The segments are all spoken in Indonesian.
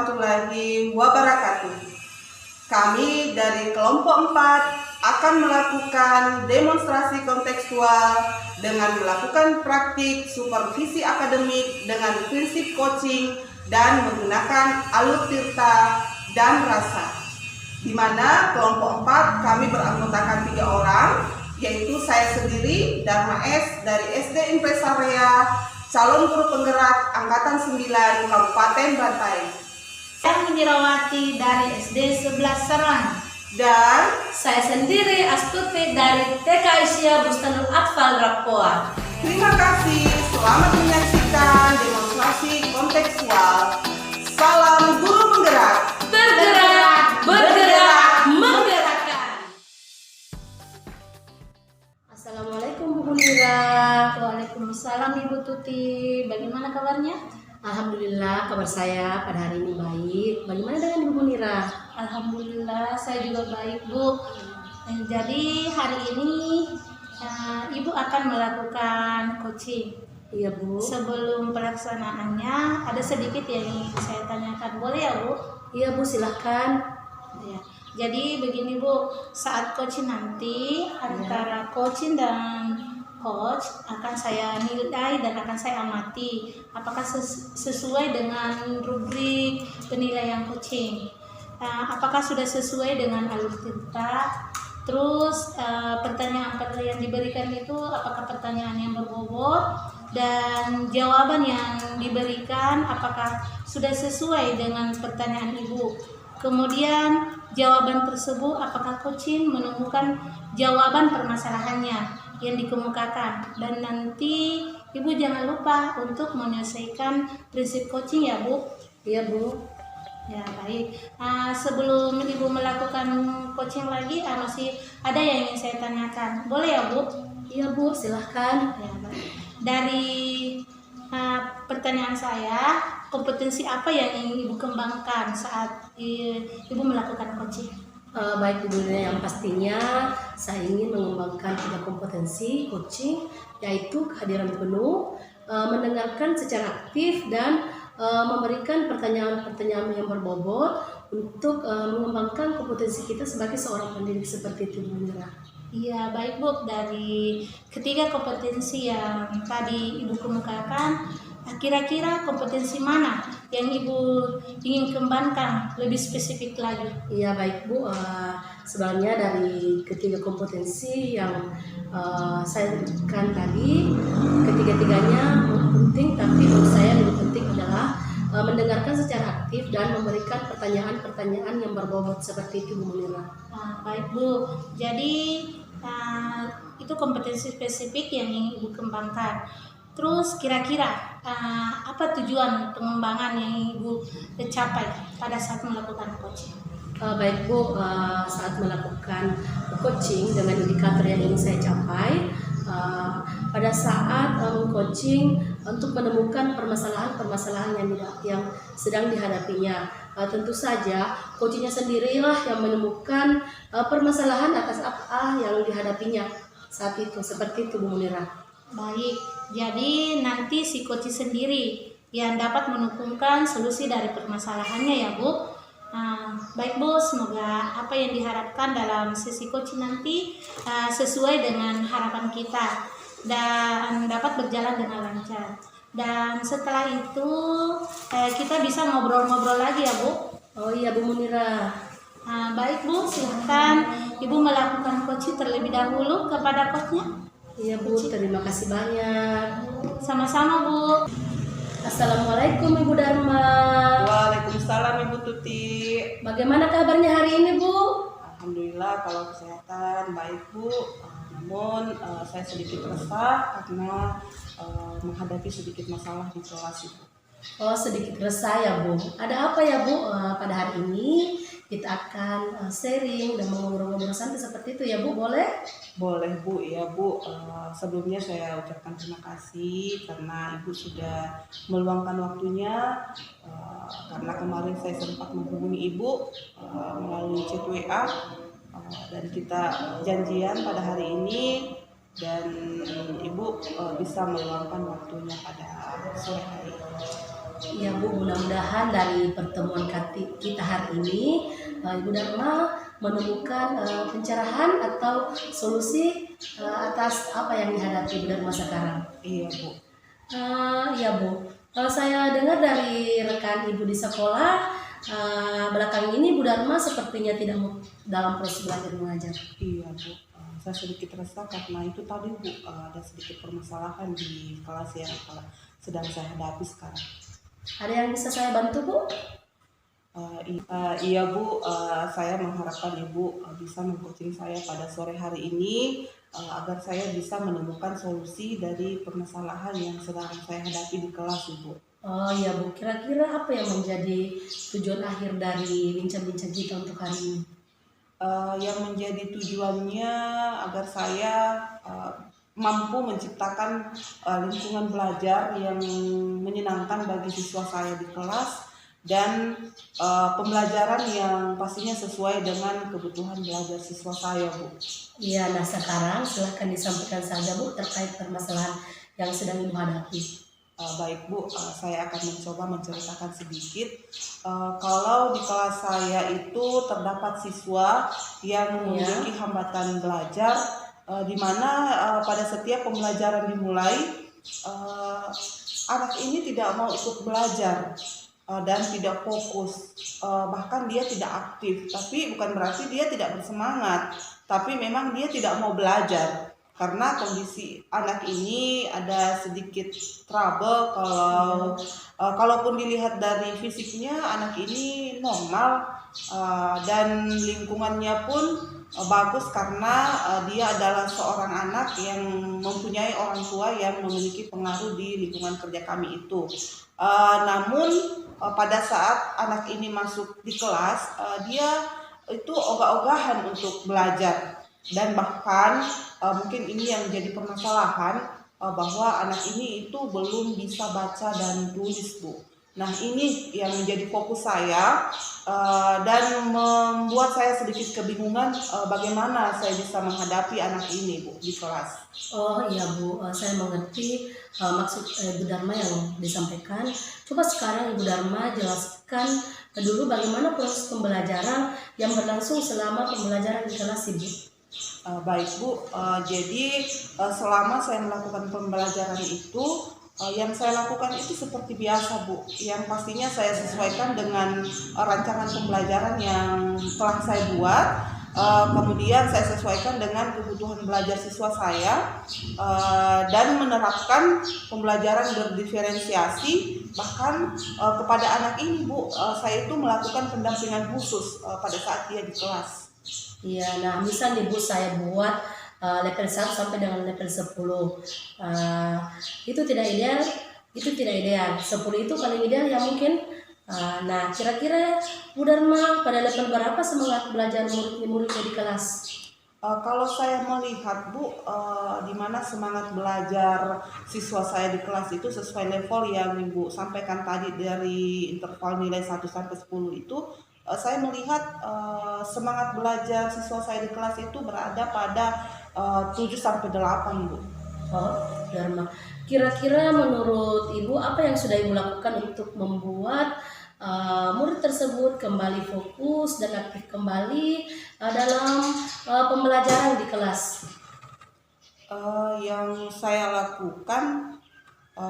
warahmatullahi wabarakatuh. Kami dari kelompok 4 akan melakukan demonstrasi kontekstual dengan melakukan praktik supervisi akademik dengan prinsip coaching dan menggunakan alur tirta dan rasa. Di mana kelompok 4 kami beranggotakan 3 orang, yaitu saya sendiri, Dharma S dari SD Impresarea, calon guru penggerak Angkatan 9 Kabupaten Bantaeng. Saya Munyirawati dari SD 11 Serang. Dan Saya sendiri Astuti dari TK Isya Bustanul Atfal Rapoa. terima kasih, selamat menyaksikan demonstrasi kontekstual. Salam guru penggerak. Bergerak, bergerak, menggerakkan. Assalamualaikum Bu Munira. Waalaikumsalam Ibu Tuti. Bagaimana kabarnya? Alhamdulillah kabar saya pada hari ini baik. Bagaimana dengan Ibu Munira? Alhamdulillah saya juga baik Bu. Jadi hari ini Ibu akan melakukan coaching. Iya Bu. Sebelum pelaksanaannya ada sedikit yang ingin saya tanyakan. Boleh ya Bu? Iya Bu, silahkan. Ya. Jadi begini Bu, saat coaching nanti antara coaching dan coach akan saya nilai dan akan saya amati apakah sesuai dengan rubrik penilaian coaching, apakah sudah sesuai dengan alur tirta, terus pertanyaan-pertanyaan yang diberikan itu apakah pertanyaan yang berbobot, dan jawaban yang diberikan apakah sudah sesuai dengan pertanyaan Ibu. Kemudian jawaban tersebut apakah coaching menemukan jawaban permasalahannya yang dikemukakan, dan nanti Ibu jangan lupa untuk menyelesaikan prinsip coaching ya Bu. Iya Bu. Ya baik. Sebelum Ibu melakukan coaching lagi masih ada yang ingin saya tanyakan. Boleh ya Bu? Iya Bu, silahkan. Ya, baik. Dari pertanyaan saya, kompetensi apa yang ingin Ibu kembangkan saat Ibu melakukan coaching? Baik Bu Munira, yang pastinya saya ingin mengembangkan 3 kompetensi coaching, yaitu kehadiran penuh, mendengarkan secara aktif, dan memberikan pertanyaan-pertanyaan yang berbobot untuk mengembangkan kompetensi kita sebagai seorang pendidik seperti itu Bu Munira. Iya baik Bu, dari ketiga kompetensi yang tadi Ibu kemukakan, kira-kira kompetensi mana yang Ibu ingin kembangkan lebih spesifik lagi? Iya baik Bu, sebenarnya dari ketiga kompetensi yang saya sebutkan tadi, ketiga-tiganya penting, tapi menurut saya lebih penting adalah mendengarkan secara aktif dan memberikan pertanyaan-pertanyaan yang berbobot seperti itu Bu Munira. Baik Bu, jadi itu kompetensi spesifik yang ingin Ibu kembangkan. Terus kira-kira apa tujuan pengembangan yang Ibu capai pada saat melakukan coaching? Baik Bu, saat melakukan coaching dengan indikator yang ingin saya capai, pada saat coaching untuk menemukan permasalahan-permasalahan yang sedang dihadapinya. Tentu saja coachingnya sendirilah yang menemukan permasalahan atas apa yang dihadapinya saat itu, seperti itu Bu Munira. Baik, jadi nanti si coach sendiri yang dapat menemukan solusi dari permasalahannya ya Bu. Baik Bu, semoga apa yang diharapkan dalam sesi coaching nanti sesuai dengan harapan kita dan dapat berjalan dengan lancar. Dan setelah itu kita bisa ngobrol-ngobrol lagi ya Bu. Oh iya Bu Munira. Baik Bu, silahkan Ibu melakukan coaching terlebih dahulu kepada coachnya. Iya Bu, terima kasih banyak. Sama-sama Bu. Assalamualaikum Ibu Dharma. Waalaikumsalam Ibu Tuti. Bagaimana kabarnya hari ini Bu? Alhamdulillah kalau kesehatan baik Bu. Namun saya sedikit resah karena menghadapi sedikit masalah di kelas Bu. Oh, sedikit resah ya Bu. Ada apa ya Bu? Pada hari ini kita akan sharing dan ngobrol-ngobrol santai seperti itu ya Bu, boleh? Boleh Bu, ya Bu. Sebelumnya saya ucapkan terima kasih karena Ibu sudah meluangkan waktunya. Karena kemarin saya sempat menghubungi Ibu melalui chat WA dan kita janjian pada hari ini, dan Ibu bisa meluangkan waktunya pada sore hari. Ya Bu, mudah-mudahan dari pertemuan kita hari ini Ibu Dharma menemukan pencerahan atau solusi atas apa yang dihadapi Ibu Dharma sekarang. Iya Bu. Ya Bu, saya dengar dari rekan Ibu di sekolah belakang ini Bu Dharma sepertinya tidak mau dalam proses belajar mengajar. Iya Bu. Saya sedikit resah karena itu tadi Bu, ada sedikit permasalahan di kelas yang sedang saya hadapi sekarang. Ada yang bisa saya bantu Bu? Iya Bu, saya mengharapkan Ibu bisa mengcoaching saya pada sore hari ini agar saya bisa menemukan solusi dari permasalahan yang sedang saya hadapi di kelas Ibu. Oh iya Bu, kira-kira apa yang menjadi tujuan akhir dari bincang-bincang kita untuk hari ini? Yang menjadi tujuannya agar saya mampu menciptakan lingkungan belajar yang menyenangkan bagi siswa saya di kelas dan pembelajaran yang pastinya sesuai dengan kebutuhan belajar siswa saya Bu. Iya, nah sekarang silahkan disampaikan saja Bu terkait permasalahan yang sedang Ibu hadapi. Baik Bu, saya akan mencoba menceritakan sedikit. Kalau di kelas saya itu terdapat siswa yang memiliki hambatan belajar, di mana pada setiap pembelajaran dimulai, anak ini tidak mau ikut belajar dan tidak fokus, bahkan dia tidak aktif. Tapi bukan berarti dia tidak bersemangat, tapi memang dia tidak mau belajar. Karena kondisi anak ini ada sedikit trouble kalaupun dilihat dari fisiknya anak ini normal dan lingkungannya pun bagus karena dia adalah seorang anak yang mempunyai orang tua yang memiliki pengaruh di lingkungan kerja kami itu. Namun pada saat anak ini masuk di kelas, dia itu ogah-ogahan untuk belajar. Dan bahkan mungkin ini yang menjadi permasalahan bahwa anak ini itu belum bisa baca dan tulis Bu. Nah ini yang menjadi fokus saya dan membuat saya sedikit kebingungan bagaimana saya bisa menghadapi anak ini Bu di kelas. Oh iya Bu, saya mengerti maksud Ibu Dharma yang disampaikan. Coba sekarang Ibu Dharma jelaskan dulu bagaimana proses pembelajaran yang berlangsung selama pembelajaran di kelas Ibu. Baik Bu, jadi selama saya melakukan pembelajaran itu, yang saya lakukan itu seperti biasa Bu, yang pastinya saya sesuaikan dengan rancangan pembelajaran yang telah saya buat, kemudian saya sesuaikan dengan kebutuhan belajar siswa saya, dan menerapkan pembelajaran berdiferensiasi, bahkan kepada anak ini Bu, saya itu melakukan pendampingan khusus pada saat dia di kelas. Iya, nah misal nih Bu saya buat level 1 sampai dengan level 10 itu tidak ideal, 10 itu paling ideal ya mungkin. Nah kira-kira Bu Dharma pada level berapa semangat belajar murid-muridnya di kelas? Kalau saya melihat Bu, di mana semangat belajar siswa saya di kelas itu sesuai level yang Ibu sampaikan tadi dari interval nilai 1 sampai 10 itu, saya melihat semangat belajar siswa saya di kelas itu berada pada 7 sampai 8 Bu. Oh, Dharma. Kira-kira menurut Ibu apa yang sudah Ibu lakukan untuk membuat murid tersebut kembali fokus dan aktif kembali dalam pembelajaran di kelas? Yang saya lakukan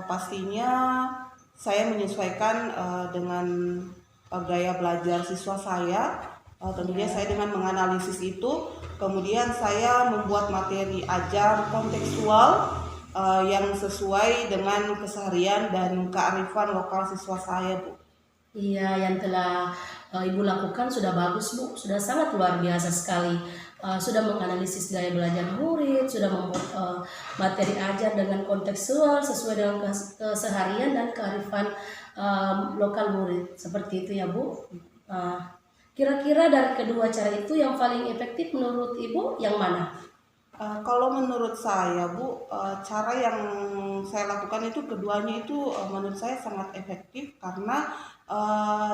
pastinya saya menyesuaikan dengan gaya belajar siswa saya. Tentunya saya dengan menganalisis itu, kemudian saya membuat materi ajar kontekstual yang sesuai dengan keseharian dan kearifan lokal siswa saya Bu. Iya, yang telah Ibu lakukan sudah bagus Bu, sudah sangat luar biasa sekali. Sudah menganalisis gaya belajar murid, sudah membuat materi ajar dengan kontekstual sesuai dengan keseharian dan kearifan lokal murid. Seperti itu ya Bu. Kira-kira dari kedua cara itu yang paling efektif menurut Ibu yang mana? Kalau menurut saya Bu, cara yang saya lakukan itu keduanya itu menurut saya sangat efektif karena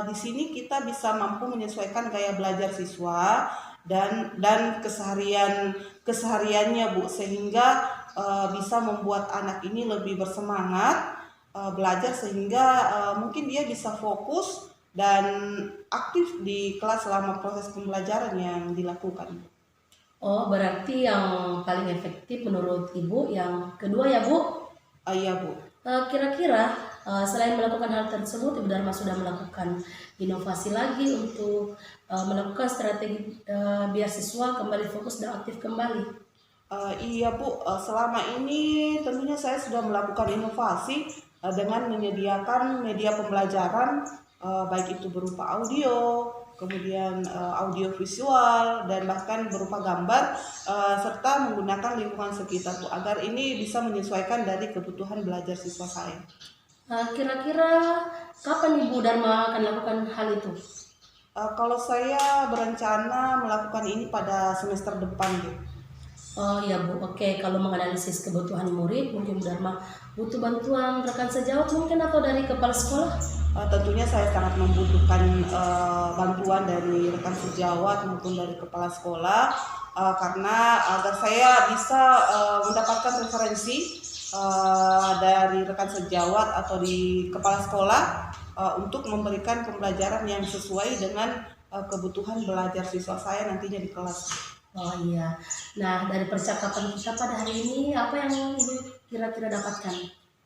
di sini kita bisa mampu menyesuaikan gaya belajar siswa dan kesehariannya Bu, sehingga bisa membuat anak ini lebih bersemangat belajar sehingga mungkin dia bisa fokus dan aktif di kelas selama proses pembelajaran yang dilakukan. Oh, berarti yang paling efektif menurut Ibu yang kedua ya, Bu? Iya, Bu. Kira-kira selain melakukan hal tersebut, Ibu Dharma sudah melakukan inovasi lagi untuk melakukan strategi biar siswa kembali fokus dan aktif kembali. Iya, Bu, selama ini tentunya saya sudah melakukan inovasi dengan menyediakan media pembelajaran, baik itu berupa audio, kemudian audio visual, dan bahkan berupa gambar, serta menggunakan lingkungan sekitar, Bu, agar ini bisa menyesuaikan dari kebutuhan belajar siswa saya. Kira-kira kapan Ibu Dharma akan lakukan hal itu? Kalau saya berencana melakukan ini pada semester depan, Bu. Oh iya Bu, oke. Kalau menganalisis kebutuhan murid, mungkin Bu Dharma butuh bantuan rekan sejawat mungkin atau dari kepala sekolah? Tentunya saya sangat membutuhkan bantuan dari rekan sejawat maupun dari kepala sekolah, karena agar saya bisa mendapatkan referensi dari rekan sejawat atau di kepala sekolah untuk memberikan pembelajaran yang sesuai dengan kebutuhan belajar siswa saya nantinya di kelas. Oh iya. Nah, dari percakapan kita pada hari ini, apa yang Ibu kira-kira dapatkan?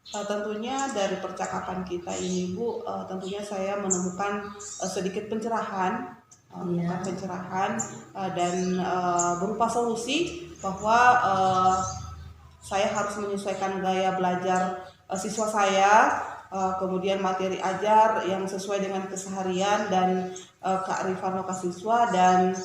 Tentunya dari percakapan kita ini, Bu, tentunya saya menemukan sedikit pencerahan, Iya. dan berupa solusi bahwa saya harus menyesuaikan gaya belajar siswa saya, kemudian materi ajar yang sesuai dengan keseharian dan kearifan lokal siswa, dan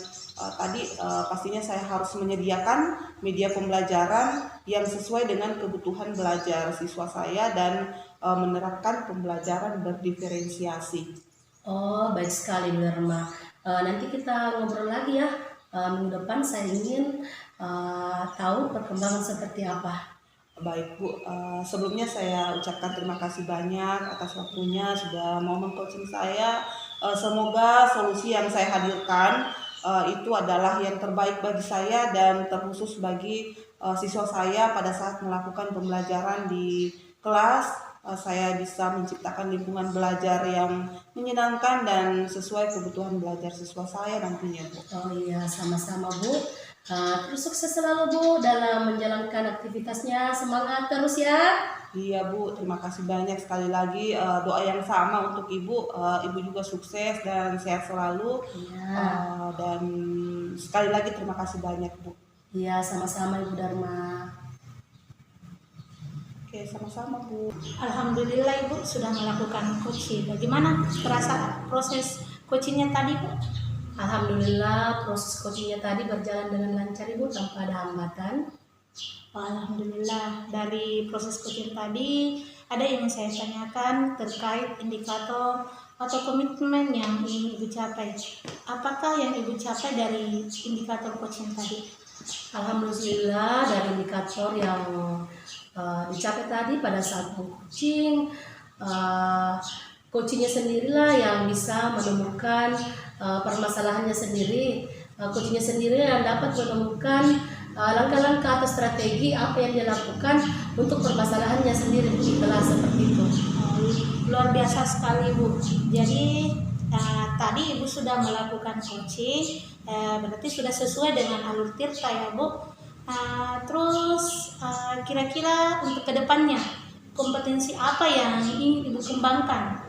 tadi pastinya saya harus menyediakan media pembelajaran yang sesuai dengan kebutuhan belajar siswa saya dan menerapkan pembelajaran berdiferensiasi. Oh, baik sekali Bu Dharma. Nanti kita ngobrol lagi ya. Minggu depan saya ingin tahu perkembangan seperti apa. Baik, Bu, sebelumnya saya ucapkan terima kasih banyak atas waktunya sudah mau meng-coaching saya. Semoga solusi yang saya hadirkan itu adalah yang terbaik bagi saya dan terkhusus bagi siswa saya pada saat melakukan pembelajaran di kelas. Saya bisa menciptakan lingkungan belajar yang menyenangkan dan sesuai kebutuhan belajar siswa saya nantinya, Bu. Oh iya, sama-sama Bu. Terus sukses selalu Bu dalam menjalankan aktivitasnya. Semangat terus ya. Iya, Bu, terima kasih banyak sekali lagi, doa yang sama untuk Ibu. Ibu juga sukses dan sehat selalu. Iya. Dan sekali lagi terima kasih banyak, Bu. Iya, sama-sama Ibu Dharma. Oke, sama-sama, Bu. Alhamdulillah Ibu sudah melakukan coaching. Bagaimana terasa proses coachingnya tadi, Bu? Alhamdulillah proses coachingnya tadi berjalan dengan lancar Ibu tanpa ada hambatan. Alhamdulillah, dari proses coaching tadi ada yang saya tanyakan terkait indikator atau komitmen yang ingin Ibu capai. Apakah yang Ibu capai dari indikator coaching tadi? Alhamdulillah dari indikator yang dicapai tadi pada saat coaching, coachingnya sendirilah yang bisa menemukan permasalahannya sendiri. Coachingnya sendiri yang dapat menemukan langkah-langkah atau strategi apa yang dia lakukan untuk permasalahannya sendiri di kelas seperti itu. Luar biasa sekali Bu. Jadi tadi Ibu sudah melakukan coaching, berarti sudah sesuai dengan alur tirta ya Bu. Terus kira-kira untuk kedepannya kompetensi apa yang ingin Ibu kembangkan?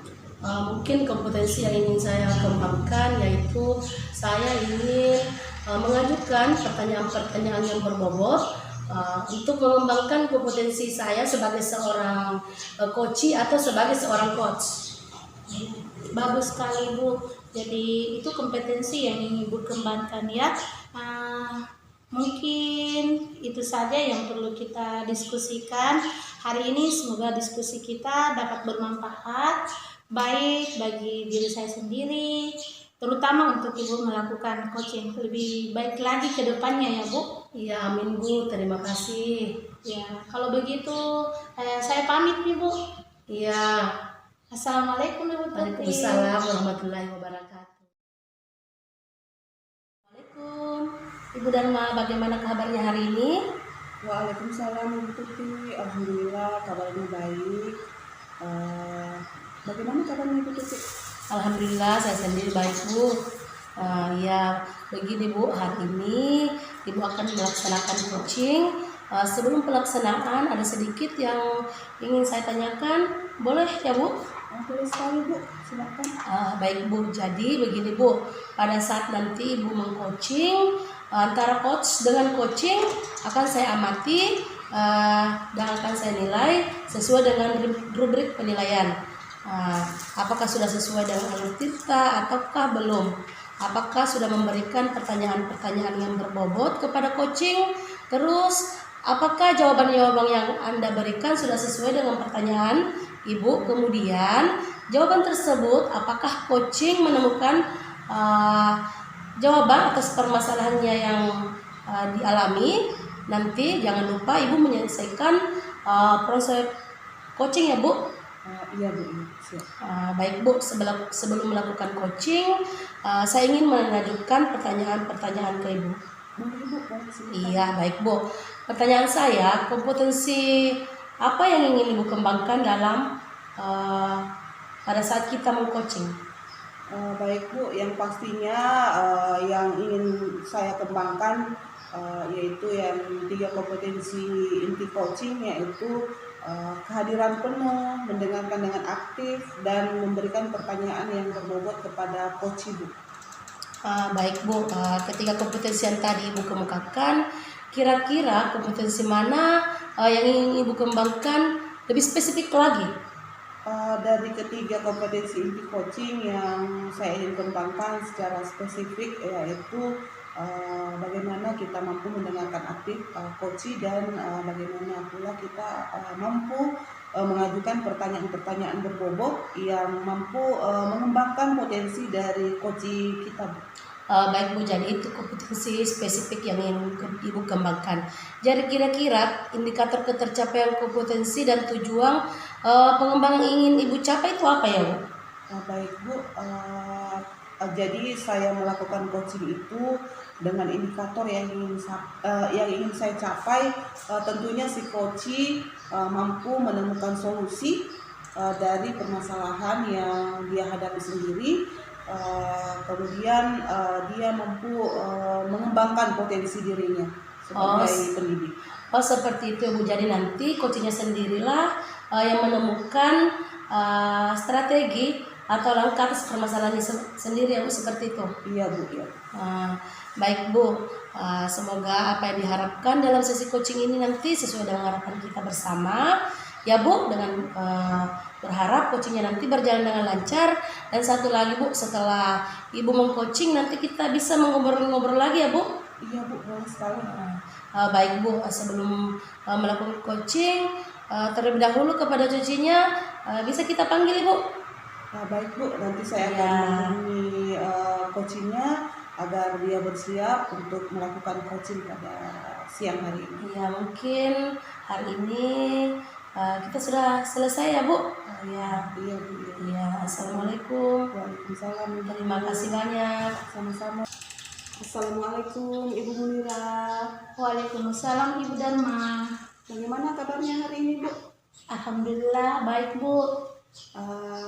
Mungkin kompetensi yang ingin saya kembangkan yaitu saya ingin mengajukan pertanyaan-pertanyaan yang berbobot untuk mengembangkan kompetensi saya sebagai seorang coach atau sebagai seorang coach. Bagus sekali Bu. Jadi itu kompetensi yang ingin Ibu kembangkan ya. Mungkin itu saja yang perlu kita diskusikan hari ini. Semoga diskusi kita dapat bermanfaat baik bagi diri saya sendiri, terutama untuk Ibu melakukan coaching lebih baik lagi ke depannya ya Bu. Ya, amin Bu, terima kasih. Ya, kalau begitu saya pamit nih Bu. Iya. Assalamualaikum Ibu Tuti. Waalaikumsalam warahmatullahi wabarakatuh. Assalamualaikum. Ibu Dharma, bagaimana kabarnya hari ini? Waalaikumsalam, Ibu Tuti. Alhamdulillah kabarnya baik. Bagaimana kabarnya Ibu Tuti? Alhamdulillah saya sendiri baik Bu. Ya begini Bu, hari ini Ibu akan melaksanakan coaching. Sebelum pelaksanaan ada sedikit yang ingin saya tanyakan, boleh ya Bu? Boleh sekali Bu, silakan. Baik Bu, jadi begini Bu, pada saat nanti Ibu mengcoaching, antara coach dengan coaching akan saya amati dan akan saya nilai sesuai dengan rubrik penilaian. Apakah sudah sesuai dengan alutsista ataukah belum? Apakah sudah memberikan pertanyaan-pertanyaan yang berbobot kepada coaching? Terus apakah jawaban-jawaban yang Anda berikan sudah sesuai dengan pertanyaan Ibu? Kemudian jawaban tersebut apakah coaching menemukan jawaban atas permasalahannya yang dialami? Nanti jangan lupa Ibu menyelesaikan proses coaching ya Bu. Iya Bu, siap. Baik Bu, sebelum melakukan coaching, saya ingin mengajukan pertanyaan-pertanyaan ke Ibu. Boleh Bu, boleh silakan. Iya, baik Bu. Pertanyaan saya, kompetensi apa yang ingin Ibu kembangkan dalam pada saat kita meng-coaching? Baik Bu, yang pastinya yang ingin saya kembangkan yaitu yang 3 kompetensi inti coaching, yaitu kehadiran penuh, mendengarkan dengan aktif, dan memberikan pertanyaan yang berbobot kepada coach Ibu. Baik Bu, ketiga kompetensi yang tadi Ibu kemukakan, kira-kira kompetensi mana yang ingin Ibu kembangkan lebih spesifik lagi? Dari ketiga kompetensi inti coaching yang saya ingin kembangkan secara spesifik, yaitu bagaimana kita mampu mendengarkan aktif coach, dan bagaimana pula kita mampu mengajukan pertanyaan-pertanyaan berbobot yang mampu mengembangkan potensi dari coach kita. Baik Bu, jadi itu kompetensi spesifik yang ingin Ibu kembangkan. Jadi kira-kira indikator ketercapaian kompetensi dan tujuan pengembangan yang ingin Ibu capai itu apa ya Bu? Baik Bu, jadi saya melakukan coaching itu dengan indikator yang ingin saya capai. Tentunya si coach mampu menemukan solusi dari permasalahan yang dia hadapi sendiri. Kemudian dia mampu mengembangkan potensi dirinya sebagai pendidik. Seperti itu Bu. Jadi nanti coachingnya sendirilah yang menemukan strategi atau langkah atas permasalahannya sendiri ya Bu, seperti itu. Iya Bu, ya. Baik Bu, semoga apa yang diharapkan dalam sesi coaching ini nanti sesuai dengan harapan kita bersama ya Bu, dengan berharap coachingnya nanti berjalan dengan lancar. Dan satu lagi Bu, setelah Ibu meng-coaching nanti kita bisa ngobrol-ngobrol lagi ya Bu. Iya Bu, boleh sekali. Baik Bu, sebelum melakukan coaching terlebih dahulu kepada coachingnya bisa kita panggil Ibu. Baik Bu, nanti saya akan menghubungi coachingnya agar dia bersiap untuk melakukan coaching pada siang hari ini. Ya, mungkin hari ini kita sudah selesai ya Bu. Iya Bu. Ya, assalamualaikum. Waalaikumsalam. Terima kasih banyak. Sama-sama. Assalamualaikum Ibu Munira. Waalaikumsalam Ibu Dharma. Bagaimana kabarnya hari ini Bu? Alhamdulillah baik Bu.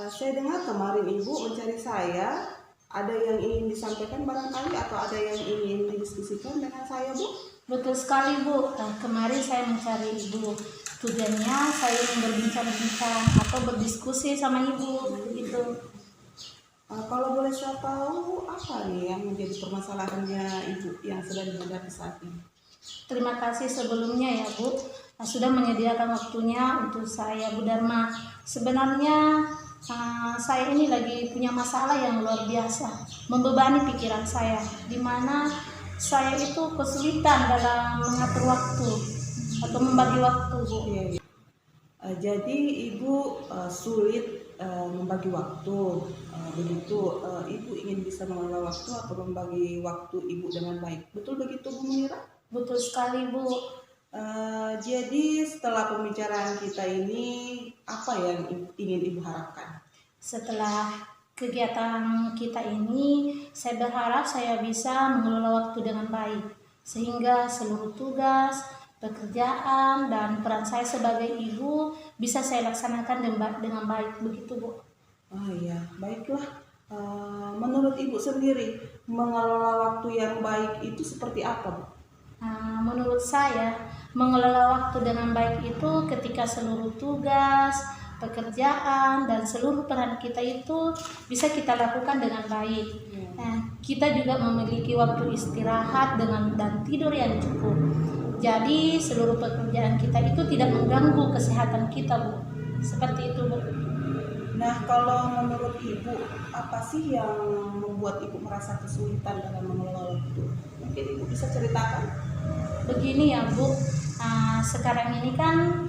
Saya dengar kemarin Ibu mencari saya. Ada yang ingin disampaikan barangkali atau ada yang ingin didiskusikan dengan saya Bu? Betul sekali Bu. Kemarin saya mencari Ibu. Tujuannya saya ingin berbincang-bincang atau berdiskusi sama Ibu gitu. Kalau boleh saya tahu apa nih yang menjadi permasalahannya Ibu yang sedang dihadapi saat ini? Terima kasih sebelumnya ya Bu, sudah menyediakan waktunya untuk saya Bu Dharma. Sebenarnya saya ini lagi punya masalah yang luar biasa, membebani pikiran saya, di mana saya itu kesulitan dalam mengatur waktu atau membagi waktu Bu. Jadi Ibu sulit membagi waktu, begitu. Ibu ingin bisa mengelola waktu atau membagi waktu Ibu dengan baik. Betul begitu Bu Munira? Betul sekali Bu. Jadi setelah pembicaraan kita ini, apa yang ingin Ibu harapkan? Setelah kegiatan kita ini, saya berharap saya bisa mengelola waktu dengan baik, sehingga seluruh tugas, pekerjaan dan peran saya sebagai ibu bisa saya laksanakan dengan baik, begitu Bu. Oh iya, baiklah. Menurut Ibu sendiri, mengelola waktu yang baik itu seperti apa, Bu? Menurut saya, mengelola waktu dengan baik itu ketika seluruh tugas, pekerjaan, dan seluruh peran kita itu bisa kita lakukan dengan baik. Kita juga memiliki waktu istirahat dan tidur yang cukup. Jadi seluruh pekerjaan kita itu tidak mengganggu kesehatan kita, Bu. Seperti itu, Bu. Nah, kalau menurut Ibu, apa sih yang membuat Ibu merasa kesulitan dalam mengelola waktu? Mungkin Ibu bisa ceritakan? Begini ya Bu, sekarang ini kan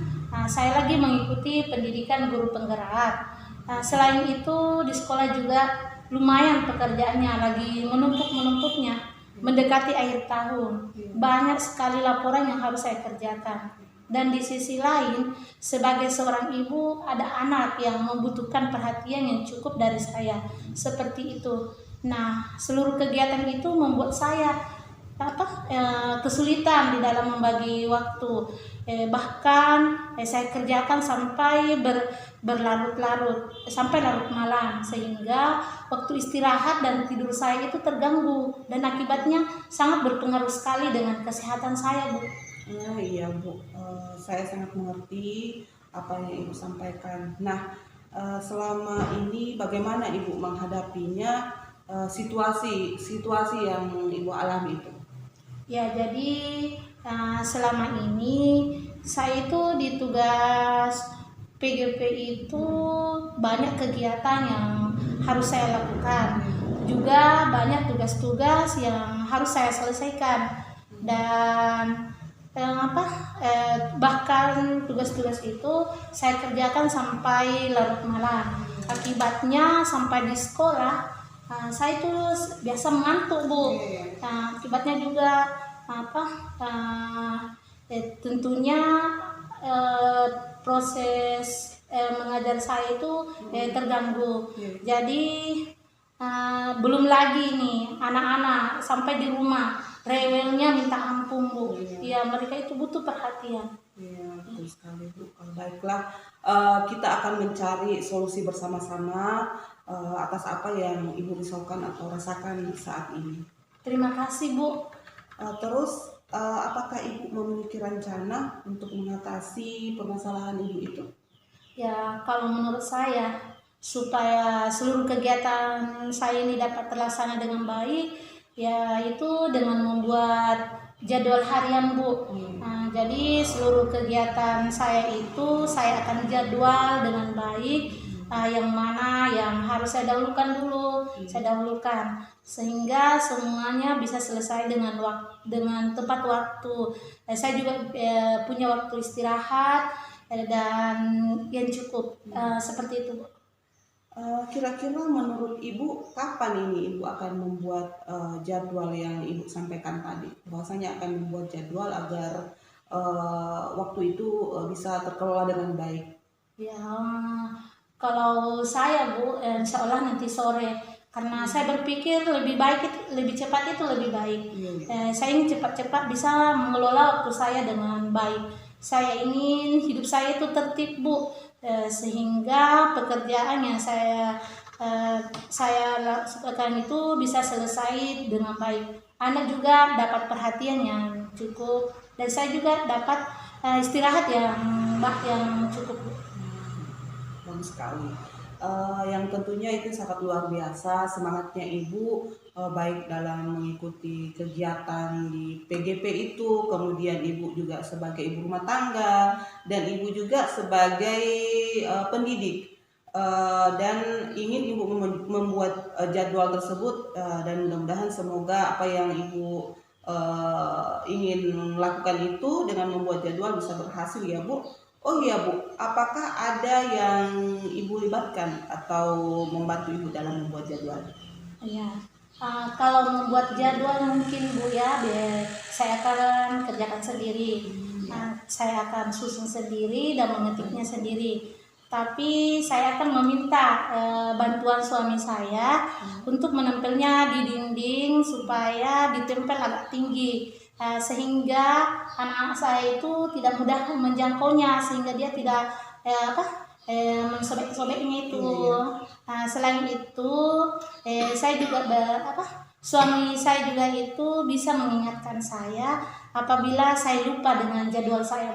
saya lagi mengikuti pendidikan guru penggerak. Selain itu di sekolah juga lumayan pekerjaannya, lagi menumpuk-menumpuknya, mendekati akhir tahun. Banyak sekali laporan yang harus saya kerjakan. Dan di sisi lain, sebagai seorang ibu, ada anak yang membutuhkan perhatian yang cukup dari saya. Seperti itu. Nah, seluruh kegiatan itu membuat saya kesulitan di dalam membagi waktu. Bahkan saya kerjakan sampai berlarut-larut, sampai larut malam, sehingga waktu istirahat dan tidur saya itu terganggu, dan akibatnya sangat berpengaruh sekali dengan kesehatan saya, Bu. Iya Bu, saya sangat mengerti apa yang Ibu sampaikan. Nah, selama ini bagaimana Ibu menghadapinya, situasi yang Ibu alami itu? Ya, jadi selama ini saya itu di tugas PGP itu banyak kegiatan yang harus saya lakukan. Juga banyak tugas-tugas yang harus saya selesaikan. Dan bahkan tugas-tugas itu saya kerjakan sampai larut malam. Akibatnya sampai di sekolah saya itu biasa mengantuk, Bu. Akibatnya juga tentunya proses mengajar saya itu terganggu. Jadi belum lagi nih anak-anak sampai di rumah rewelnya minta ampun, Bu. Ya, mereka itu butuh perhatian. Iya, betul sekali Bu. Baiklah, kita akan mencari solusi bersama-sama atas apa yang Ibu risaukan atau rasakan saat ini. Terima kasih, Bu. Terus, apakah Ibu memiliki rencana untuk mengatasi permasalahan Ibu itu? Ya, kalau menurut saya, supaya seluruh kegiatan saya ini dapat terlaksana dengan baik, yaitu dengan membuat jadwal harian, Bu. Jadi seluruh kegiatan saya itu saya akan jadwal dengan baik, yang mana yang harus saya dahulukan dulu, saya dahulukan, sehingga semuanya bisa selesai dengan tepat waktu. Saya juga punya waktu istirahat dan yang cukup, seperti itu, Bu. Kira-kira menurut Ibu kapan ini Ibu akan membuat jadwal yang Ibu sampaikan tadi? Bahwasanya akan membuat jadwal agar waktu itu bisa terkelola dengan baik. Ya, kalau saya, Bu, insya Allah nanti sore, karena saya berpikir lebih cepat itu lebih baik. Saya ingin cepat-cepat bisa mengelola waktu saya dengan baik. Saya ingin hidup saya itu tertib, Bu. Sehingga pekerjaan yang saya lakukan itu bisa selesai dengan baik. Anak juga dapat perhatian yang cukup, dan saya juga dapat istirahat yang cukup. Bagus sekali. Yang tentunya itu sangat luar biasa semangatnya Ibu, baik dalam mengikuti kegiatan di PGP itu, kemudian Ibu juga sebagai ibu rumah tangga, dan Ibu juga sebagai pendidik, dan ingin Ibu membuat jadwal tersebut, dan mudah-mudahan semoga apa yang Ibu ingin lakukan itu dengan membuat jadwal bisa berhasil ya Bu. Oh iya Bu, apakah ada yang Ibu libatkan atau membantu Ibu dalam membuat jadwal? Iya, kalau membuat jadwal mungkin Bu ya, saya akan kerjakan sendiri. Saya akan susun sendiri dan mengetiknya sendiri. Tapi saya akan meminta bantuan suami saya untuk menempelnya di dinding supaya ditempel agak tinggi. sehingga anak-anak saya itu tidak mudah menjangkaunya, sehingga dia tidak mensobek-sobeknya itu. Selain itu saya juga suami saya juga itu bisa mengingatkan saya apabila saya lupa dengan jadwal saya.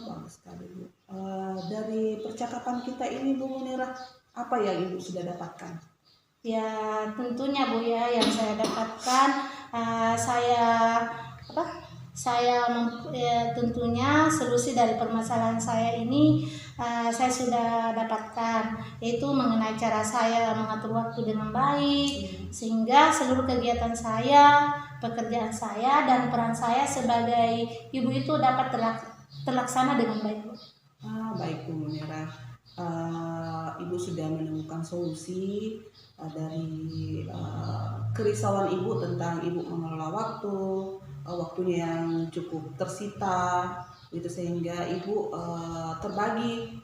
Bagus sekali Bu. Dari percakapan kita ini Bu Munirah, apa yang Ibu sudah dapatkan? Ya tentunya Bu ya, yang saya dapatkan tentunya solusi dari permasalahan saya ini saya sudah dapatkan, yaitu mengenai cara saya mengatur waktu dengan baik, sehingga seluruh kegiatan saya, pekerjaan saya, dan peran saya sebagai ibu itu dapat terlaksana dengan baik. Baik Bu Munirah, Ibu sudah menemukan solusi dari kerisauan Ibu tentang Ibu mengelola waktunya yang cukup tersita, itu sehingga Ibu terbagi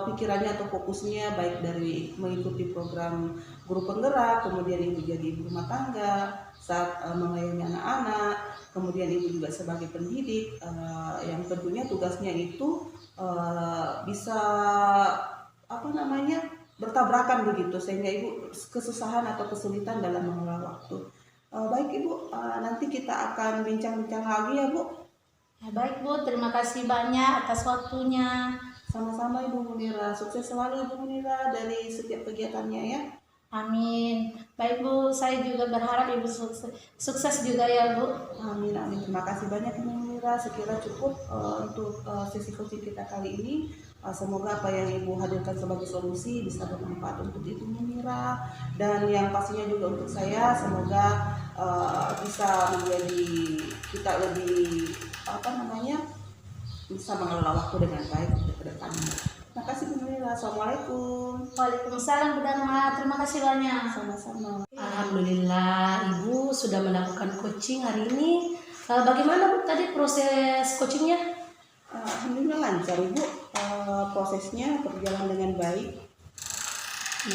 pikirannya atau fokusnya, baik dari mengikuti program guru penggerak, kemudian Ibu jadi ibu rumah tangga saat mengayomi anak-anak, kemudian Ibu juga sebagai pendidik yang tentunya tugasnya itu bisa bertabrakan begitu, sehingga Ibu kesusahan atau kesulitan dalam mengelola waktu. Baik Ibu, nanti kita akan bincang-bincang lagi ya Bu. Ya, baik Bu, terima kasih banyak atas waktunya. Sama-sama Ibu Munirah, sukses selalu Ibu Munirah dari setiap kegiatannya ya. Amin. Baik Bu, saya juga berharap Ibu sukses juga ya Bu. Amin, amin. Terima kasih banyak Ibu Munirah. Sekira cukup untuk sesi coaching kita kali ini. Semoga apa yang Ibu hadirkan sebagai solusi bisa bermanfaat untuk Ibu Munirah, dan yang pastinya juga untuk saya, semoga bisa menjadi kita lebih bisa mengelola waktu dengan baik ke depannya. Terima kasih Bu Munirah. Assalamualaikum. Waalaikumsalam Bu Dharma, terima kasih banyak. Sama-sama. Alhamdulillah Ibu sudah melakukan coaching hari ini. Bagaimana Bu tadi proses coachingnya? Alhamdulillah lancar Ibu, prosesnya berjalan dengan baik.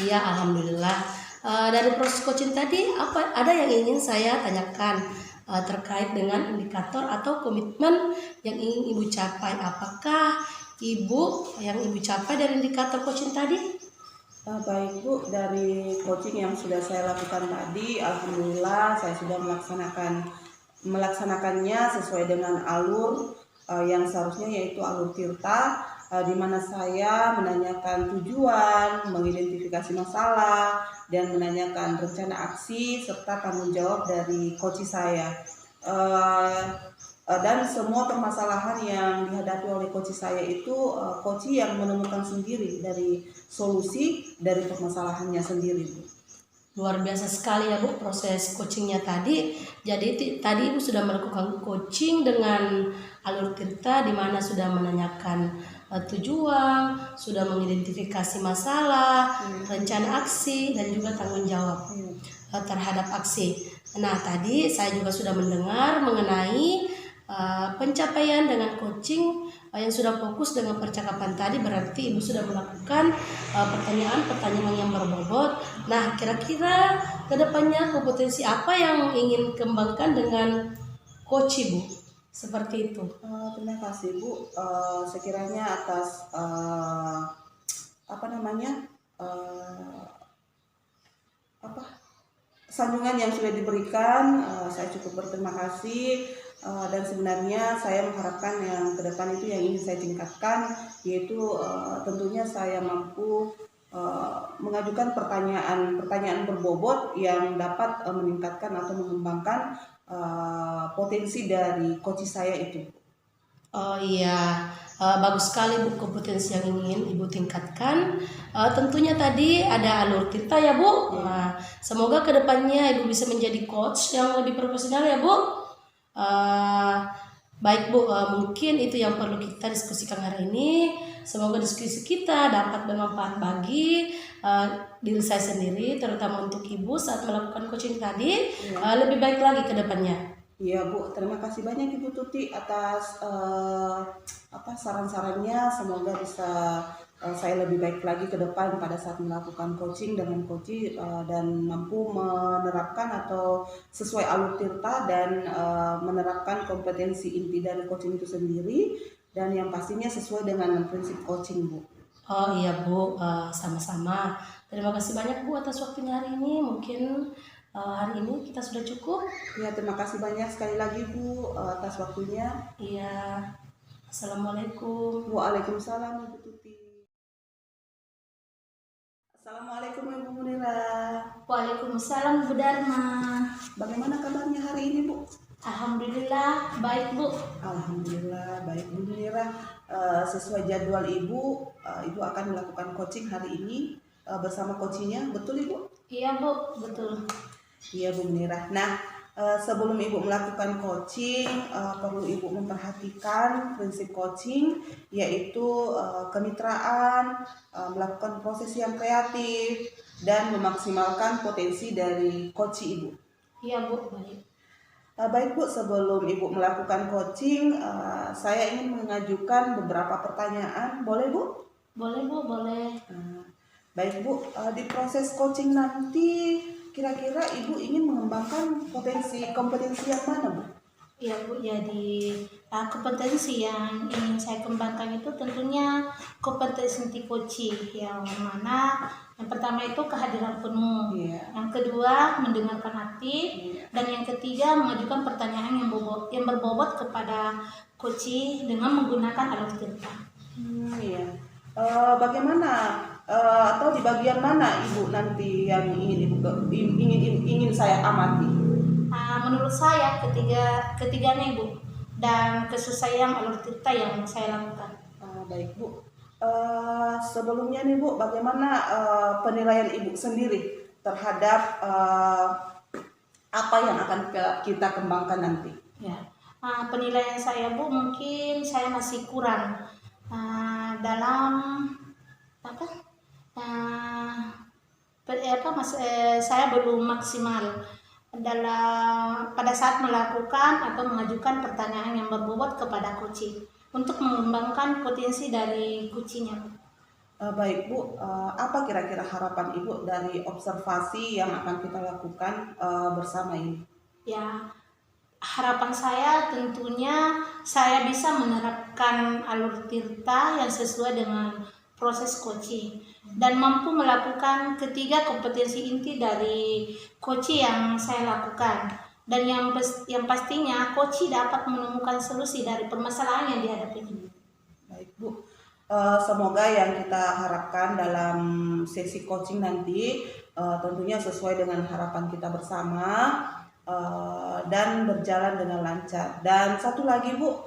Iya, alhamdulillah. Dari proses coaching tadi, ada yang ingin saya tanyakan terkait dengan indikator atau komitmen yang ingin Ibu capai. Apakah yang Ibu capai dari indikator coaching tadi? Baik Bu, dari coaching yang sudah saya lakukan tadi, alhamdulillah saya sudah melaksanakannya sesuai dengan alur yang seharusnya, yaitu alur Tirta, di mana saya menanyakan tujuan, mengidentifikasi masalah, dan menanyakan rencana aksi serta tanggung jawab dari coach saya. Dan semua permasalahan yang dihadapi oleh coach saya itu coach yang menemukan sendiri dari solusi dari permasalahannya sendiri Bu. Luar biasa sekali ya Bu proses coachingnya tadi. Jadi tadi Ibu sudah melakukan coaching dengan alur Tirta, di mana sudah menanyakan tujuan, sudah mengidentifikasi masalah, rencana aksi, dan juga tanggung jawab terhadap aksi. Nah tadi saya juga sudah mendengar mengenai pencapaian dengan coaching yang sudah fokus dengan percakapan tadi, berarti Ibu sudah melakukan pertanyaan-pertanyaan yang berbobot. Nah, kira-kira kedepannya kompetensi apa yang ingin kembangkan dengan coach Ibu? Seperti itu. Terima kasih Bu. Sekiranya atas sanjungan yang sudah diberikan, saya cukup berterima kasih. Dan sebenarnya saya mengharapkan yang ke depan itu yang ingin saya tingkatkan, yaitu tentunya saya mampu mengajukan pertanyaan berbobot yang dapat meningkatkan atau mengembangkan potensi dari coach saya itu. Oh iya, bagus sekali Bu kompetensi yang ingin Ibu tingkatkan. Tentunya tadi ada alur Tirta ya Bu. Semoga kedepannya Ibu bisa menjadi coach yang lebih profesional ya Bu. Baik Bu, mungkin itu yang perlu kita diskusikan hari ini. Semoga diskusi kita dapat bermanfaat bagi diri saya sendiri, terutama untuk Ibu saat melakukan coaching tadi, lebih baik lagi ke depannya. Iya Bu, terima kasih banyak Ibu Tuti atas saran-sarannya. Semoga bisa saya lebih baik lagi ke depan pada saat melakukan coaching dengan coach dan mampu menerapkan atau sesuai alur tirta dan menerapkan kompetensi inti dari coaching itu sendiri dan yang pastinya sesuai dengan prinsip coaching, Bu. Oh iya Bu, sama-sama. Terima kasih banyak Bu atas waktunya hari ini. Mungkin hari ini kita sudah cukup. Ya, terima kasih banyak sekali lagi Bu atas waktunya. Iya. Assalamualaikum. Waalaikumsalam Ibu Tuti. Assalamualaikum Ibu Munira. Waalaikumsalam Bu Dharma. Bagaimana kabarnya hari ini Bu? Alhamdulillah baik Bu. Alhamdulillah baik Bu Munira. Sesuai jadwal Ibu, Ibu akan melakukan coaching hari ini bersama coachingnya, betul Ibu? Iya Bu, betul. Iya Bu Munira. Nah, sebelum Ibu melakukan coaching, perlu Ibu memperhatikan prinsip coaching, yaitu kemitraan, melakukan proses yang kreatif, dan memaksimalkan potensi dari coach Ibu. Iya Bu, baik. Baik Bu, sebelum Ibu melakukan coaching, saya ingin mengajukan beberapa pertanyaan, boleh Bu? Boleh Bu, boleh. Baik Bu, di proses coaching nanti kira-kira Ibu ingin mengembangkan kompetensi yang mana Bu? Ya Bu, jadi kompetensi yang ingin saya kembangkan itu tentunya kompetensi coaching yang mana yang pertama itu kehadiran penuh, yang kedua mendengarkan aktif, dan yang ketiga mengajukan pertanyaan yang berbobot kepada coaching dengan menggunakan alur tirta. Bagaimana atau di bagian mana Ibu nanti yang ingin saya amati? Menurut saya ketiganya Ibu, dan kesesuaian alur tirta yang saya lakukan. Baik Bu. Sebelumnya nih Bu, bagaimana penilaian Ibu sendiri terhadap apa yang akan kita kembangkan nanti? Ya, penilaian saya Bu, mungkin saya masih kurang dalam saya belum maksimal pada saat melakukan atau mengajukan pertanyaan yang berbobot kepada coaching untuk mengembangkan potensi dari coachingnya. Baik Bu, apa kira-kira harapan Ibu dari observasi yang akan kita lakukan bersama ini? Ya, harapan saya tentunya saya bisa menerapkan alur tirta yang sesuai dengan proses coaching dan mampu melakukan ketiga kompetensi inti dari coaching yang saya lakukan, dan yang pastinya coaching dapat menemukan solusi dari permasalahan yang dihadapi. Baik Bu, semoga yang kita harapkan dalam sesi coaching nanti tentunya sesuai dengan harapan kita bersama dan berjalan dengan lancar. Dan satu lagi Bu,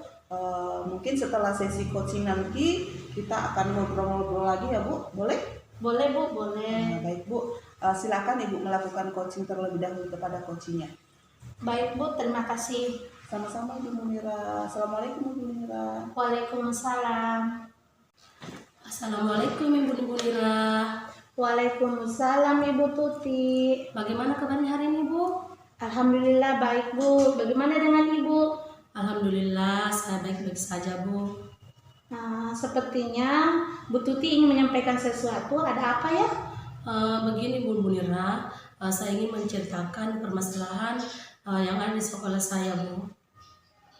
mungkin setelah sesi coaching nanti kita akan ngobrol-ngobrol lagi ya Bu, boleh? Boleh Bu, boleh. Baik Bu, silakan Ibu melakukan coaching terlebih dahulu kepada coachingnya. Baik Bu, terima kasih. Sama-sama Ibu Munira. Assalamualaikum Ibu Munira. Waalaikumsalam. Assalamualaikum Ibu Munira. Waalaikumsalam Ibu Tuti. Bagaimana kabarnya hari ini Bu? Alhamdulillah baik Bu. Bagaimana dengan Ibu? Alhamdulillah saya baik-baik saja Bu. Sepertinya Bu Tuti ingin menyampaikan sesuatu. Ada apa ya? Begini Bu Munira, saya ingin menceritakan permasalahan yang ada di sekolah saya Bu.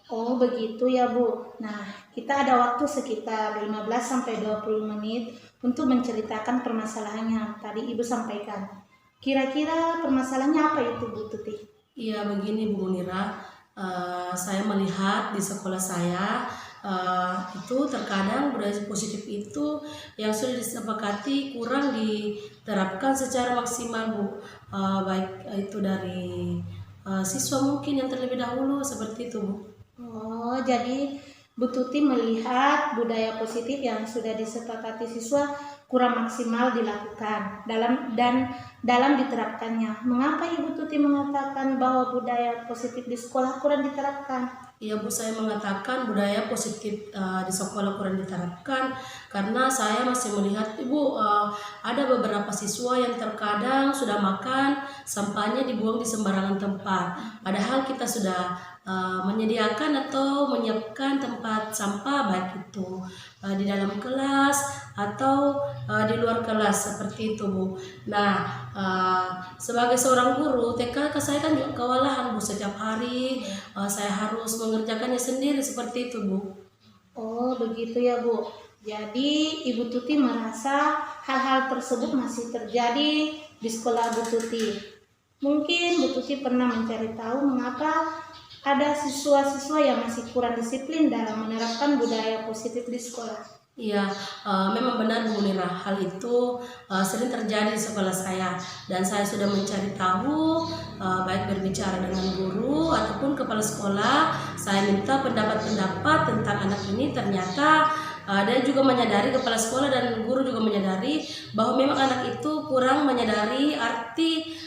Oh begitu ya Bu. Nah, kita ada waktu sekitar 15-20 menit untuk menceritakan permasalahannya tadi Ibu sampaikan. Kira-kira permasalahannya apa itu Bu Tuti? Iya begini Bu Munira, saya melihat di sekolah saya itu terkadang budaya positif itu yang sudah disepakati kurang diterapkan secara maksimal Bu, baik itu dari siswa mungkin yang terlebih dahulu seperti itu Bu. Oh, jadi Bu Tuti melihat budaya positif yang sudah disepakati siswa kurang maksimal dilakukan dalam diterapkannya. Mengapa Ibu Tuti mengatakan bahwa budaya positif di sekolah kurang diterapkan? Iya Bu, saya mengatakan budaya positif di sekolah kurang diterapkan karena saya masih melihat Ibu, ada beberapa siswa yang terkadang sudah makan sampahnya dibuang di sembarangan tempat. Padahal kita sudah menyediakan atau menyiapkan tempat sampah baik itu di dalam kelas atau di luar kelas seperti itu Bu. Nah, sebagai seorang guru TK saya kan juga kewalahan Bu, setiap hari saya harus mengerjakannya sendiri seperti itu Bu. Oh begitu ya Bu. Jadi Ibu Tuti merasa hal-hal tersebut masih terjadi di sekolah Bu Tuti. Mungkin Bu Tuti pernah mencari tahu mengapa ada siswa-siswa yang masih kurang disiplin dalam menerapkan budaya positif di sekolah. Iya, memang benar Bu Nira, hal itu sering terjadi di sekolah saya dan saya sudah mencari tahu, baik berbicara dengan guru ataupun kepala sekolah. Saya minta pendapat-pendapat tentang anak ini, ternyata dan juga menyadari, kepala sekolah dan guru juga menyadari bahwa memang anak itu kurang menyadari arti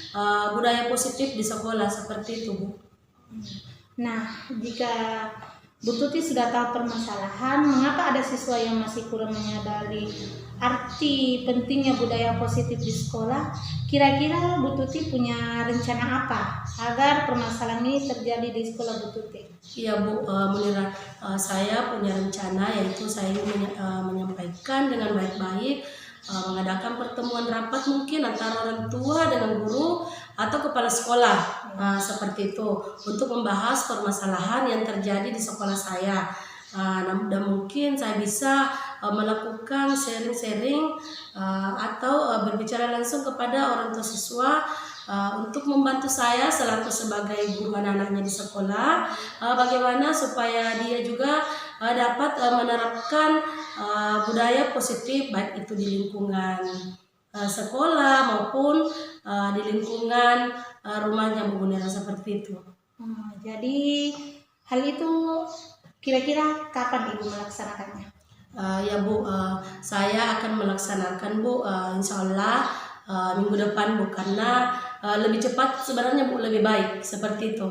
budaya positif di sekolah seperti itu Bu. Nah, jika Bu Tuti sudah tahu permasalahan, mengapa ada siswa yang masih kurang menyadari arti pentingnya budaya positif di sekolah? Kira-kira Bu Tuti punya rencana apa agar permasalahan ini terjadi di sekolah Bu Tuti? Iya Bu Munira, saya punya rencana, yaitu saya ingin menyampaikan dengan baik-baik, mengadakan pertemuan rapat mungkin antara orang tua dengan guru atau kepala sekolah, seperti itu, untuk membahas permasalahan yang terjadi di sekolah saya. Dan mungkin saya bisa melakukan sharing-sharing atau berbicara langsung kepada orang tua siswa untuk membantu saya selaku sebagai guru anak-anaknya di sekolah, bagaimana supaya dia juga dapat menerapkan budaya positif baik itu di lingkungan sekolah maupun di lingkungan rumahnya Bu Munira, seperti itu. Jadi hal itu kira-kira kapan Ibu melaksanakannya? Ya Bu, saya akan melaksanakan Bu, insya Allah minggu depan Bu, karena lebih cepat sebenarnya Bu, lebih baik seperti itu.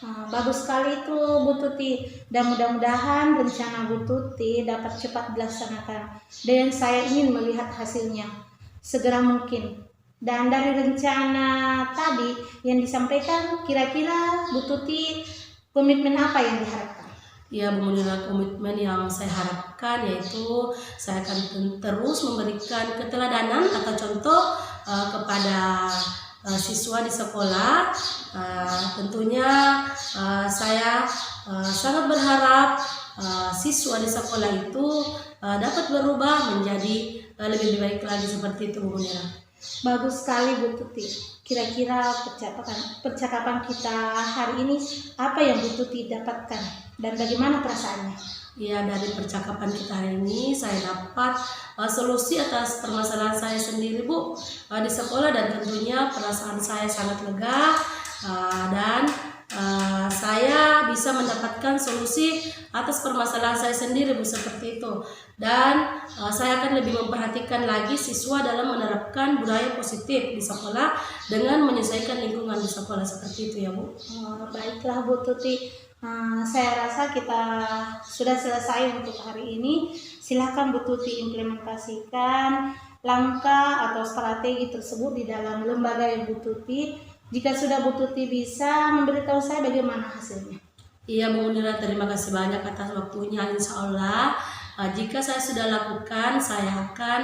Bagus sekali itu Bu Tuti, dan mudah-mudahan rencana Bu Tuti dapat cepat dilaksanakan dan saya ingin melihat hasilnya segera mungkin. Dan dari rencana tadi yang disampaikan, kira-kira Bu Tuti komitmen apa yang diharapkan? Ya Bu Munira, komitmen yang saya harapkan yaitu saya akan terus memberikan keteladanan atau contoh kepada siswa di sekolah. Tentunya saya sangat berharap siswa di sekolah itu dapat berubah menjadi lebih baik lagi seperti itu Bu Munira. Bagus sekali Bu Tuti. Kira-kira percakapan kita hari ini apa yang Bu Tuti dapatkan dan bagaimana perasaannya? Ya, dari percakapan kita hari ini saya dapat solusi atas permasalahan saya sendiri Bu di sekolah, dan tentunya perasaan saya sangat lega dan saya bisa mendapatkan solusi atas permasalahan saya sendiri Bu, seperti itu. Dan saya akan lebih memperhatikan lagi siswa dalam menerapkan budaya positif di sekolah dengan menyesuaikan lingkungan di sekolah, seperti itu ya Bu. Baiklah Bu Tuti, saya rasa kita sudah selesai untuk hari ini. Silahkan Bu Tuti implementasikan langkah atau strategi tersebut di dalam lembaga yang Bu Tuti. Jika sudah Bu Tuti bisa memberitahu saya bagaimana hasilnya. Iya Bu Munira, terima kasih banyak atas waktunya. Insya Allah jika saya sudah lakukan, saya akan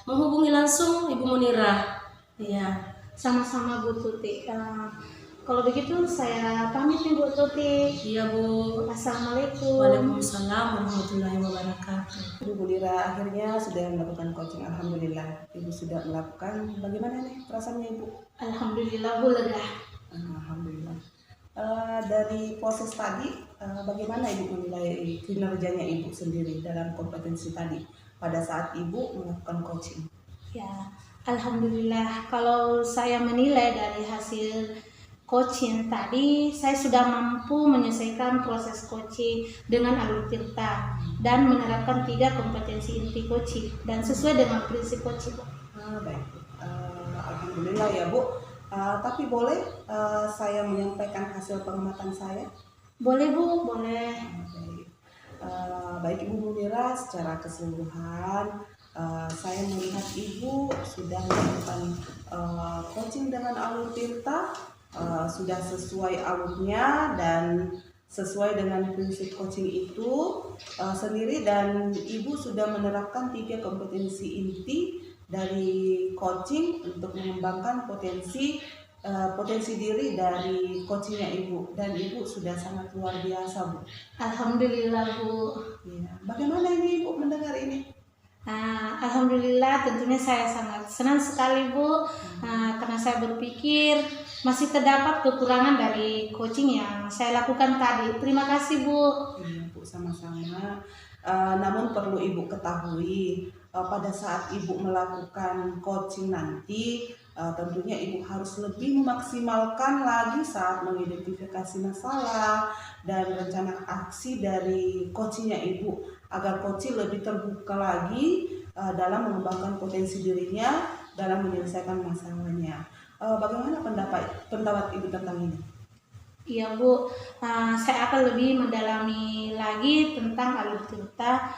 menghubungi langsung Ibu Munira. Iya. Sama-sama Bu Tuti. Kalau begitu saya pamit nih Bu Tuti. Iya Bu. Assalamualaikum. Waalaikumsalam warahmatullahi wabarakatuh. Bu Lira akhirnya sudah melakukan coaching, alhamdulillah. Ibu sudah melakukan, bagaimana nih perasaannya Ibu? Alhamdulillah Bu, lega. Alhamdulillah. Dari proses tadi, bagaimana Ibu menilai kinerjanya Ibu sendiri dalam kompetensi tadi pada saat Ibu melakukan coaching? Ya, alhamdulillah. Kalau saya menilai dari hasil coaching tadi, saya sudah mampu menyelesaikan proses coaching dengan alur tirta dan menerapkan 3 kompetensi inti coaching dan sesuai dengan prinsip coaching. Baik, alhamdulillah ya Bu. Tapi boleh saya menyampaikan hasil pengamatan saya? Boleh Bu, boleh. Baik. Baik Ibu Munira, secara keseluruhan saya melihat Ibu sudah melakukan coaching dengan alur Tirta, sudah sesuai alurnya dan sesuai dengan prinsip coaching itu sendiri, dan Ibu sudah menerapkan 3 kompetensi inti dari coaching untuk mengembangkan potensi diri dari coachingnya Ibu, dan Ibu sudah sangat luar biasa Bu. Alhamdulillah Bu. Ya. Bagaimana ini Ibu mendengar ini? Alhamdulillah, tentunya saya sangat senang sekali Bu, karena saya berpikir masih terdapat kekurangan dari coaching yang saya lakukan tadi. Terima kasih Bu. Iya Bu, sama-sama. Namun perlu Ibu ketahui, pada saat Ibu melakukan coaching nanti, tentunya Ibu harus lebih memaksimalkan lagi saat mengidentifikasi masalah dan rencana aksi dari coachingnya Ibu, agar coaching lebih terbuka lagi dalam mengembangkan potensi dirinya dalam menyelesaikan masalahnya. Bagaimana pendapat Ibu tentang ini? Iya Bu, saya akan lebih mendalami lagi tentang alur cerita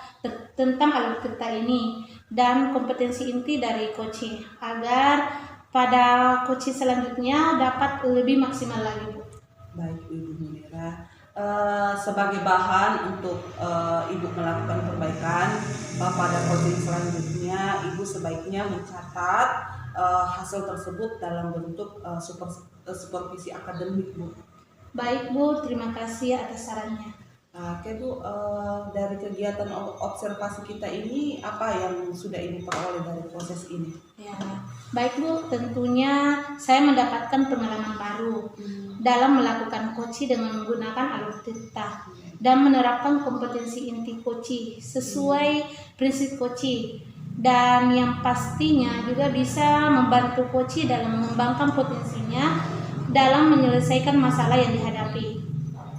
ini dan kompetensi inti dari coaching, agar pada coaching selanjutnya dapat lebih maksimal lagi Bu. Baik Ibu Munira, sebagai bahan untuk Ibu melakukan perbaikan pada coaching selanjutnya, Ibu sebaiknya mencatat hasil tersebut dalam bentuk supervisi akademik Bu. Baik Bu, terima kasih atas sarannya. Oke Bu, dari kegiatan observasi kita ini, apa yang sudah Ibu peroleh dari proses ini? Ya, baik Bu, tentunya saya mendapatkan pengalaman baru dalam melakukan coaching dengan menggunakan alur cerita dan menerapkan kompetensi inti coaching sesuai prinsip coaching, dan yang pastinya juga bisa membantu coaching dalam mengembangkan potensinya dalam menyelesaikan masalah yang dihadapi.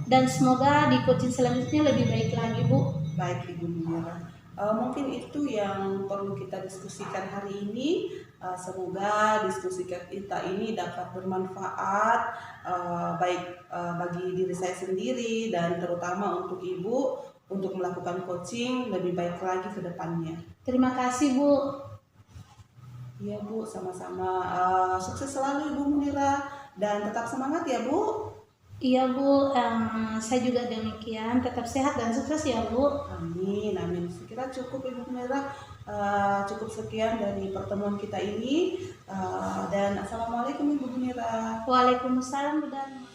Dan semoga di coaching selanjutnya lebih baik lagi Bu. Baik Ibu Munira, mungkin itu yang perlu kita diskusikan hari ini. Semoga diskusi kita ini dapat bermanfaat baik bagi diri saya sendiri dan terutama untuk Ibu untuk melakukan coaching lebih baik lagi ke depannya. Terima kasih Bu. Iya Bu, sama-sama. Sukses selalu Ibu Munira dan tetap semangat ya Bu. Iya Bu, saya juga demikian. Tetap sehat dan sukses ya Bu. Amin, amin. Sekira cukup Ibu Munira. Cukup sekian dari pertemuan kita ini. Dan assalamualaikum Ibu Munira. Waalaikumsalam Bu Dharma.